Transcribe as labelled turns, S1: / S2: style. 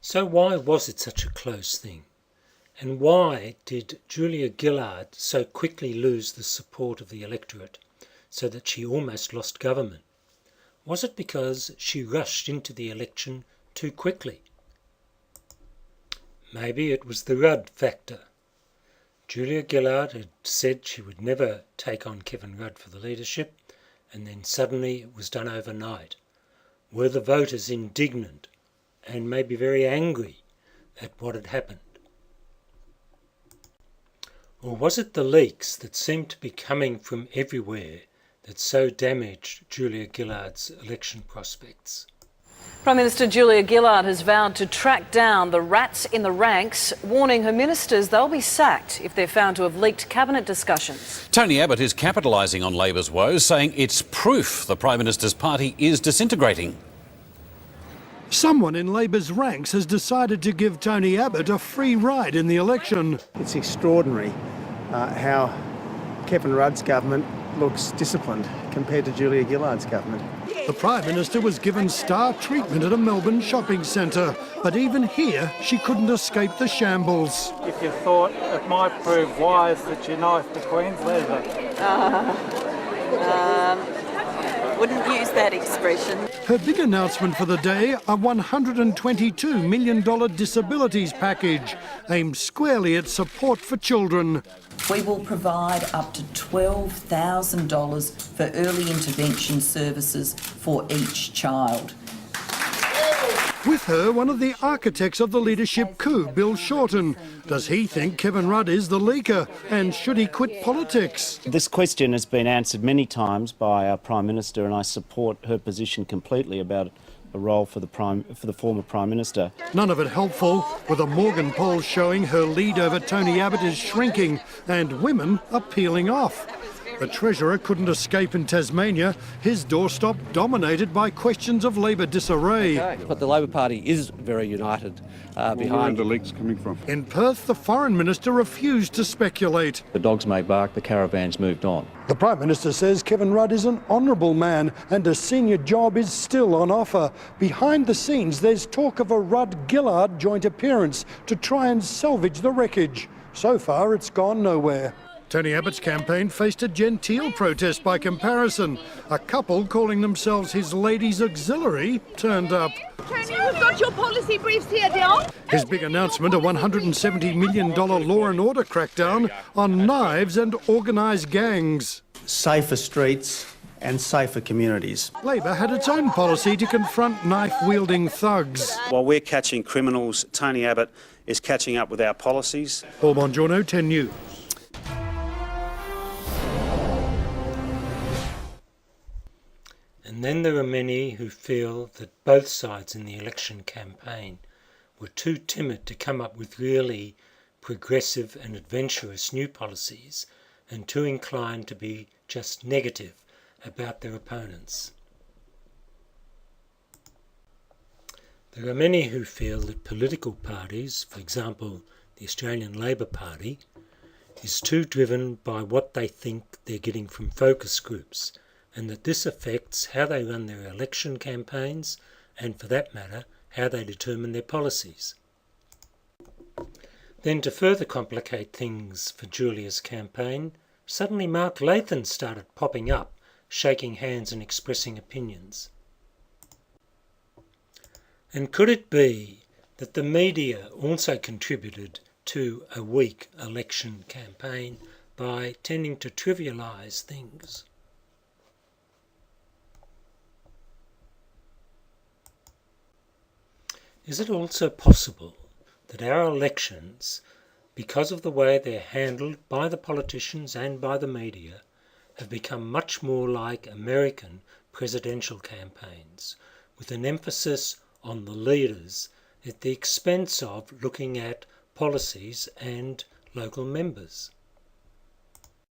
S1: So why was it such a close thing? And why did Julia Gillard so quickly lose the support of the electorate, so that she almost lost government? Was it because she rushed into the election too quickly? Maybe it was the Rudd factor. Julia Gillard had said she would never take on Kevin Rudd for the leadership, and then suddenly it was done overnight. Were the voters indignant and maybe very angry at what had happened? Or was it the leaks that seemed to be coming from everywhere that so damaged Julia Gillard's election prospects?
S2: Prime Minister Julia Gillard has vowed to track down the rats in the ranks, warning her ministers they'll be sacked if they're found to have leaked cabinet discussions.
S3: Tony Abbott is capitalising on Labor's woes, saying it's proof the Prime Minister's party is disintegrating.
S4: Someone in Labor's ranks has decided to give Tony Abbott a free ride in the election.
S5: It's extraordinary how Kevin Rudd's government looks disciplined compared to Julia Gillard's government.
S4: The Prime Minister was given star treatment at a Melbourne shopping centre, but even here she couldn't escape the shambles.
S6: If you thought it might prove wise that you knifed the Queen's leader.
S7: Wouldn't use that expression.
S4: Her big announcement for the day, a $122 million disabilities package aimed squarely at support for children.
S7: We will provide up to $12,000 for early intervention services for each child.
S4: With her, one of the architects of the leadership coup, Bill Shorten. Does he think Kevin Rudd is the leaker, and should he quit politics?
S8: This question has been answered many times by our Prime Minister, and I support her position completely about a role for the former Prime Minister.
S4: None of it helpful, with a Morgan poll showing her lead over Tony Abbott is shrinking and women are peeling off. The Treasurer couldn't escape in Tasmania, his doorstep dominated by questions of Labor disarray.
S9: But the Labor Party is very united behind...
S10: Where are the leaks coming from?
S4: In Perth, the Foreign Minister refused to speculate.
S9: The dogs may bark, the caravan's moved on.
S4: The Prime Minister says Kevin Rudd is an honourable man and a senior job is still on offer. Behind the scenes, there's talk of a Rudd-Gillard joint appearance to try and salvage the wreckage. So far, it's gone nowhere. Tony Abbott's campaign faced a genteel protest by comparison. A couple calling themselves his ladies' auxiliary turned up.
S11: Tony, we've got your policy briefs here, Dion.
S4: His big announcement, a $170 million law and order crackdown on knives and organised gangs.
S5: Safer streets and safer communities.
S4: Labor had its own policy to confront knife-wielding thugs.
S12: While we're catching criminals, Tony Abbott is catching up with our policies.
S4: Paul Bongiorno, 10 News.
S1: And then there are many who feel that both sides in the election campaign were too timid to come up with really progressive and adventurous new policies, and too inclined to be just negative about their opponents. There are many who feel that political parties, for example the Australian Labor Party, is too driven by what they think they're getting from focus groups, and that this affects how they run their election campaigns and, for that matter, how they determine their policies. Then, to further complicate things for Julia's campaign, suddenly Mark Latham started popping up, shaking hands and expressing opinions. And could it be that the media also contributed to a weak election campaign by tending to trivialise things? Is it also possible that our elections, because of the way they're handled by the politicians and by the media, have become much more like American presidential campaigns, with an emphasis on the leaders at the expense of looking at policies and local members?